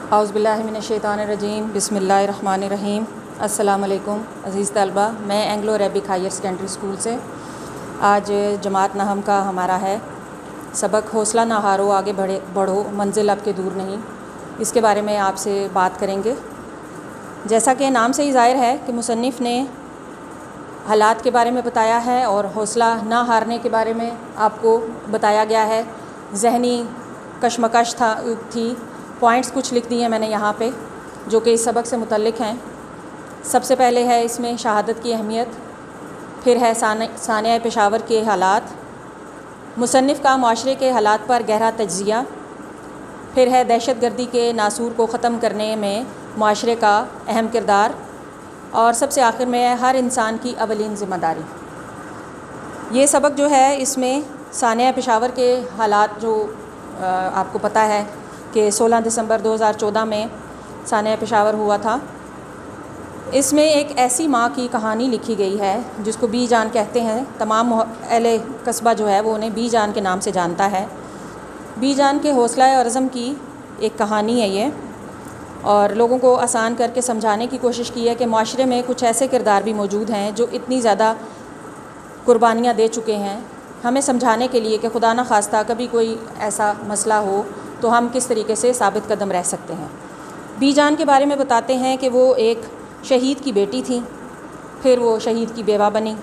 اعوذ باللہ من الشیطان الرجیم، بسم اللہ الرحمن الرحیم۔ السلام علیکم عزیز طلبہ، میں Anglo Arabic higher secondary school سے آج جماعت نہم کا ہمارا ہے سبق حوصلہ نہ ہارو آگے بڑھو منزل اب کے دور نہیں، اس کے بارے میں آپ سے بات کریں گے۔ جیسا کہ نام سے ہی ظاہر ہے کہ مصنف نے حالات کے بارے میں بتایا ہے اور حوصلہ نہ ہارنے کے بارے میں آپ کو بتایا گیا ہے۔ ذہنی کشمکش تھی، پوائنٹس کچھ لکھ دی ہیں میں نے یہاں پہ جو کہ اس سبق سے متعلق ہیں۔ سب سے پہلے ہے اس میں شہادت کی اہمیت، پھر ہے سانحہ پشاور کے حالات، مصنف کا معاشرے کے حالات پر گہرا تجزیہ، پھر ہے دہشت گردی کے ناسور کو ختم کرنے میں معاشرے کا اہم کردار، اور سب سے آخر میں ہے ہر انسان کی اولین ذمہ داری۔ یہ سبق جو ہے اس میں سانحہ پشاور کے حالات جو آپ کو پتہ ہے کہ 16 دسمبر 2014 میں سانحہ پشاور ہوا تھا، اس میں ایک ایسی ماں کی کہانی لکھی گئی ہے جس کو بی جان کہتے ہیں۔ تمام اہل قصبہ جو ہے وہ انہیں بی جان کے نام سے جانتا ہے۔ بی جان کے حوصلہ اور عزم کی ایک کہانی ہے یہ، اور لوگوں کو آسان کر کے سمجھانے کی کوشش کی ہے کہ معاشرے میں کچھ ایسے کردار بھی موجود ہیں جو اتنی زیادہ قربانیاں دے چکے ہیں، ہمیں سمجھانے کے لیے کہ خدا نہ خواستہ کبھی کوئی ایسا مسئلہ ہو تو ہم کس طریقے سے ثابت قدم رہ سکتے ہیں۔ بی جان کے بارے میں بتاتے ہیں کہ وہ ایک شہید کی بیٹی تھی، پھر وہ شہید کی بیوہ بنی،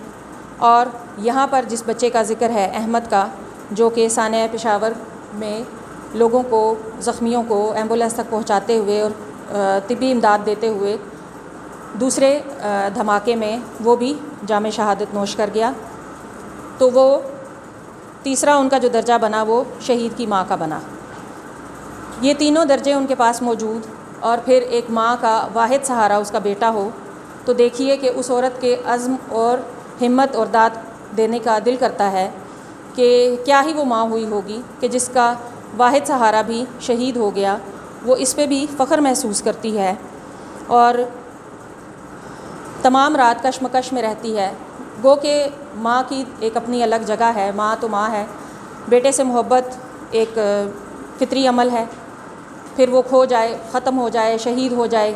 اور یہاں پر جس بچے کا ذکر ہے احمد کا، جو کہ سانحہ پشاور میں لوگوں کو، زخمیوں کو ایمبولینس تک پہنچاتے ہوئے اور طبی امداد دیتے ہوئے دوسرے دھماکے میں وہ بھی جام شہادت نوش کر گیا، تو وہ تیسرا ان کا جو درجہ بنا وہ شہید کی ماں کا بنا۔ یہ تینوں درجے ان کے پاس موجود، اور پھر ایک ماں کا واحد سہارا اس کا بیٹا ہو، تو دیکھیے کہ اس عورت کے عزم اور ہمت اور داد دینے کا دل کرتا ہے کہ کیا ہی وہ ماں ہوئی ہوگی کہ جس کا واحد سہارا بھی شہید ہو گیا۔ وہ اس پہ بھی فخر محسوس کرتی ہے اور تمام رات کشمکش میں رہتی ہے۔ گو کہ ماں کی ایک اپنی الگ جگہ ہے، ماں تو ماں ہے، بیٹے سے محبت ایک فطری عمل ہے، پھر وہ کھو جائے، ختم ہو جائے، شہید ہو جائے،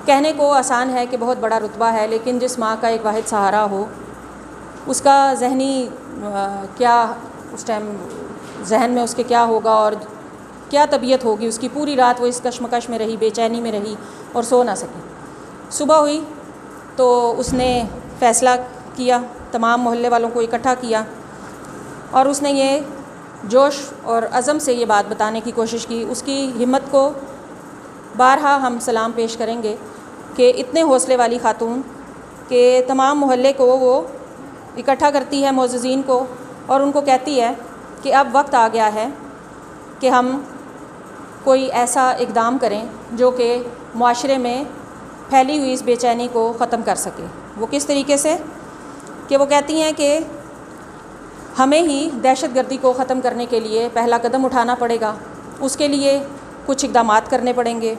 کہنے کو آسان ہے کہ بہت بڑا رتبہ ہے، لیکن جس ماں کا ایک واحد سہارا ہو، اس کا ذہنی کیا اس ٹائم ذہن میں اس کے کیا ہوگا اور کیا طبیعت ہوگی اس کی۔ پوری رات وہ اس کشمکش میں رہی، بے چینی میں رہی اور سو نہ سکی۔ صبح ہوئی تو اس نے فیصلہ کیا، تمام محلے والوں کو اکٹھا کیا، اور اس نے یہ جوش اور عزم سے یہ بات بتانے کی کوشش کی۔ اس کی ہمت کو بارہا ہم سلام پیش کریں گے کہ اتنے حوصلے والی خاتون کہ تمام محلے کو وہ اکٹھا کرتی ہے، معززین کو، اور ان کو کہتی ہے کہ اب وقت آ گیا ہے کہ ہم کوئی ایسا اقدام کریں جو کہ معاشرے میں پھیلی ہوئی اس بے چینی کو ختم کر سکے۔ وہ کس طریقے سے؟ کہ وہ کہتی ہیں کہ ہمیں ہی دہشت گردی کو ختم کرنے کے لیے پہلا قدم اٹھانا پڑے گا، اس کے لیے کچھ اقدامات کرنے پڑیں گے۔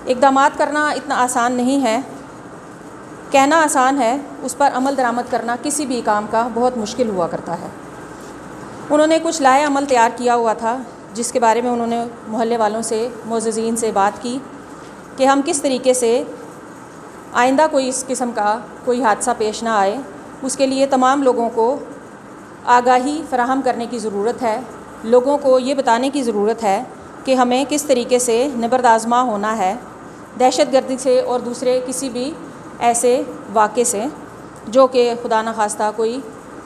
اقدامات کرنا اتنا آسان نہیں ہے، کہنا آسان ہے، اس پر عمل درآمد کرنا کسی بھی کام کا بہت مشکل ہوا کرتا ہے۔ انہوں نے کچھ لائحہ عمل تیار کیا ہوا تھا جس کے بارے میں انہوں نے محلے والوں سے، معززین سے بات کی کہ ہم کس طریقے سے آئندہ کوئی اس قسم کا کوئی حادثہ پیش نہ آئے، اس کے لیے تمام لوگوں کو آگاہی فراہم کرنے کی ضرورت ہے۔ لوگوں کو یہ بتانے کی ضرورت ہے کہ ہمیں کس طریقے سے نبرد آزما ہونا ہے دہشت گردی سے اور دوسرے کسی بھی ایسے واقعے سے جو کہ خدا نہ خواستہ کوئی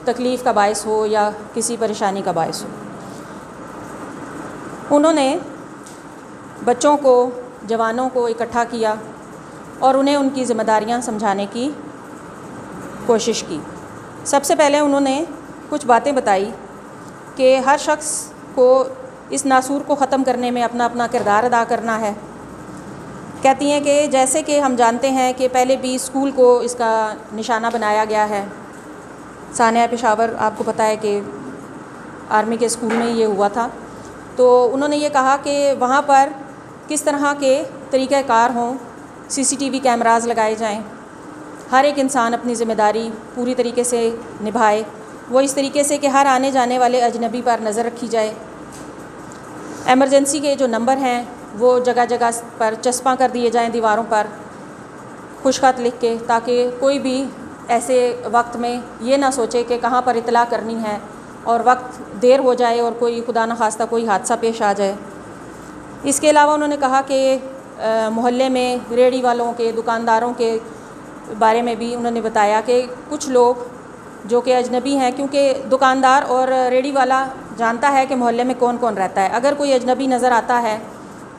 تکلیف کا باعث ہو یا کسی پریشانی کا باعث ہو۔ انہوں نے بچوں کو، جوانوں کو اکٹھا کیا اور انہیں ان کی ذمہ داریاں سمجھانے کی کوشش کی۔ سب سے پہلے انہوں نے کچھ باتیں بتائی کہ ہر شخص کو اس ناسور کو ختم کرنے میں اپنا اپنا کردار ادا کرنا ہے۔ کہتی ہیں کہ جیسے کہ ہم جانتے ہیں کہ پہلے بھی اسکول کو اس کا نشانہ بنایا گیا ہے، سانحہ پشاور آپ کو پتہ ہے کہ آرمی کے اسکول میں یہ ہوا تھا، تو انہوں نے یہ کہا کہ وہاں پر کس طرح کے طریقہ کار ہوں، سی سی ٹی وی کیمراز لگائے جائیں، ہر ایک انسان اپنی ذمہ داری پوری طریقے سے نبھائے، وہ اس طریقے سے کہ ہر آنے جانے والے اجنبی پر نظر رکھی جائے۔ ایمرجنسی کے جو نمبر ہیں وہ جگہ جگہ پر چسپاں کر دیے جائیں دیواروں پر خوش خط لکھ کے، تاکہ کوئی بھی ایسے وقت میں یہ نہ سوچے کہ کہاں پر اطلاع کرنی ہے اور وقت دیر ہو جائے اور کوئی خدا نخواستہ کوئی حادثہ پیش آ جائے۔ اس کے علاوہ انہوں نے کہا کہ محلے میں ریڑھی والوں کے، دکانداروں کے بارے میں بھی انہوں نے بتایا کہ کچھ لوگ جو کہ اجنبی ہیں، کیونکہ دکاندار اور ریڑھی والا جانتا ہے کہ محلے میں کون کون رہتا ہے، اگر کوئی اجنبی نظر آتا ہے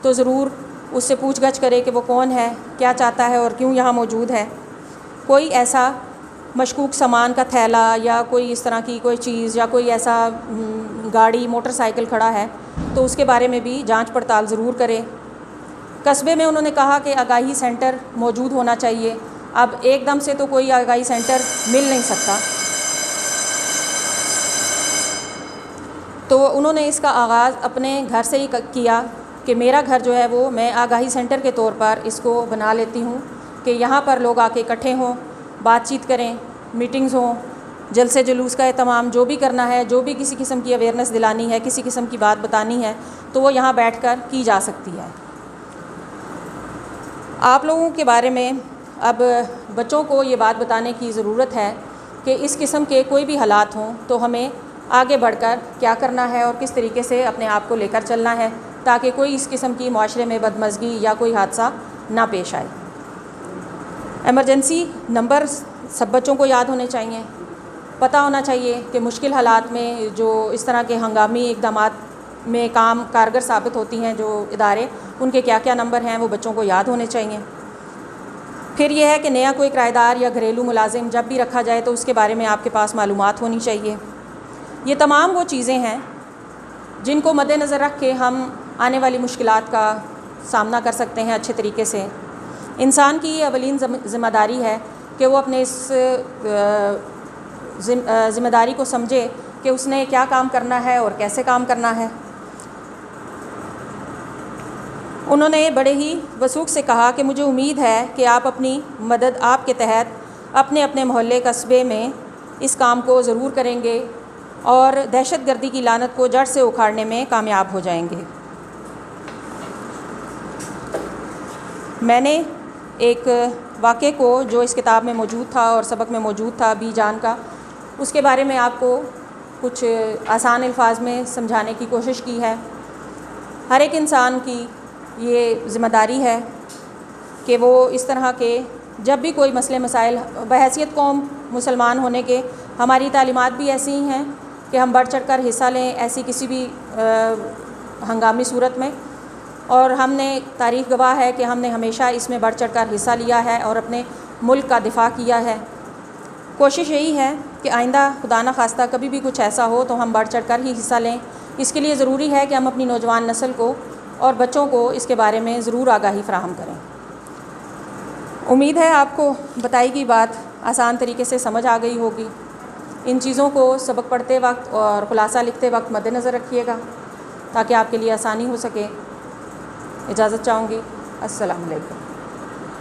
تو ضرور اس سے پوچھ گچھ کرے کہ وہ کون ہے، کیا چاہتا ہے اور کیوں یہاں موجود ہے۔ کوئی ایسا مشکوک سامان کا تھیلا یا کوئی اس طرح کی کوئی چیز یا کوئی ایسا گاڑی موٹر سائیکل کھڑا ہے تو اس کے بارے میں بھی جانچ پڑتال ضرور کرے۔ قصبے میں انہوں نے کہا کہ آگاہی سینٹر موجود ہونا چاہیے۔ اب ایک دم سے تو کوئی آگاہی سینٹر مل نہیں سکتا، تو انہوں نے اس کا آغاز اپنے گھر سے ہی کیا کہ میرا گھر جو ہے وہ میں آگاہی سینٹر کے طور پر اس کو بنا لیتی ہوں کہ یہاں پر لوگ آ کے اکٹھے ہوں، بات چیت کریں، میٹنگز ہوں، جلسے جلوس کا اہتمام جو بھی کرنا ہے، جو بھی کسی قسم کی اویئرنیس دلانی ہے، کسی قسم کی بات بتانی ہے تو وہ یہاں بیٹھ کر کی جا سکتی ہے۔ آپ لوگوں کے بارے میں اب بچوں کو یہ بات بتانے کی ضرورت ہے کہ اس قسم کے کوئی بھی حالات ہوں تو ہمیں آگے بڑھ کر کیا کرنا ہے اور کس طریقے سے اپنے آپ کو لے کر چلنا ہے تاکہ کوئی اس قسم کی معاشرے میں بدمزگی یا کوئی حادثہ نہ پیش آئے۔ ایمرجنسی نمبر سب بچوں کو یاد ہونے چاہیے، پتہ ہونا چاہیے کہ مشکل حالات میں جو اس طرح کے ہنگامی اقدامات میں کام کارگر ثابت ہوتی ہیں جو ادارے، ان کے کیا کیا نمبر ہیں وہ بچوں کو یاد ہونے چاہیے۔ پھر یہ ہے کہ نیا کوئی کرایہ دار یا گھریلو ملازم جب بھی رکھا جائے تو اس کے بارے میں آپ کے پاس معلومات ہونی چاہیے۔ یہ تمام وہ چیزیں ہیں جن کو مد نظر رکھ کے ہم آنے والی مشکلات کا سامنا کر سکتے ہیں اچھے طریقے سے۔ انسان کی یہ اولین ذمہ داری ہے کہ وہ اپنے اس ذمہ داری کو سمجھے کہ اس نے کیا کام کرنا ہے اور کیسے کام کرنا ہے۔ انہوں نے بڑے ہی وثوق سے کہا کہ مجھے امید ہے کہ آپ اپنی مدد آپ کے تحت اپنے اپنے محلے قصبے میں اس کام کو ضرور کریں گے اور دہشت گردی کی لعنت کو جڑ سے اکھاڑنے میں کامیاب ہو جائیں گے۔ میں نے ایک واقعے کو جو اس کتاب میں موجود تھا اور سبق میں موجود تھا بی جان کا، اس کے بارے میں آپ کو کچھ آسان الفاظ میں سمجھانے کی کوشش کی ہے۔ ہر ایک انسان کی یہ ذمہ داری ہے کہ وہ اس طرح کے جب بھی کوئی مسئلے مسائل، بحیثیت قوم مسلمان ہونے کے ہماری تعلیمات بھی ایسی ہی ہیں کہ ہم بڑھ چڑھ کر حصہ لیں ایسی کسی بھی ہنگامی صورت میں، اور ہم نے تاریخ گواہ ہے کہ ہم نے ہمیشہ اس میں بڑھ چڑھ کر حصہ لیا ہے اور اپنے ملک کا دفاع کیا ہے۔ کوشش یہی ہے کہ آئندہ خدا نخواستہ کبھی بھی کچھ ایسا ہو تو ہم بڑھ چڑھ کر ہی حصہ لیں۔ اس کے لیے ضروری ہے کہ ہم اپنی نوجوان نسل کو اور بچوں کو اس کے بارے میں ضرور آگاہی فراہم کریں۔ امید ہے آپ کو بتائی گئی بات آسان طریقے سے سمجھ آ گئی ہوگی۔ ان چیزوں کو سبق پڑھتے وقت اور خلاصہ لکھتے وقت مد نظر رکھیے گا تاکہ آپ کے لیے آسانی ہو سکے۔ اجازت چاہوں گی۔ السلام علیکم۔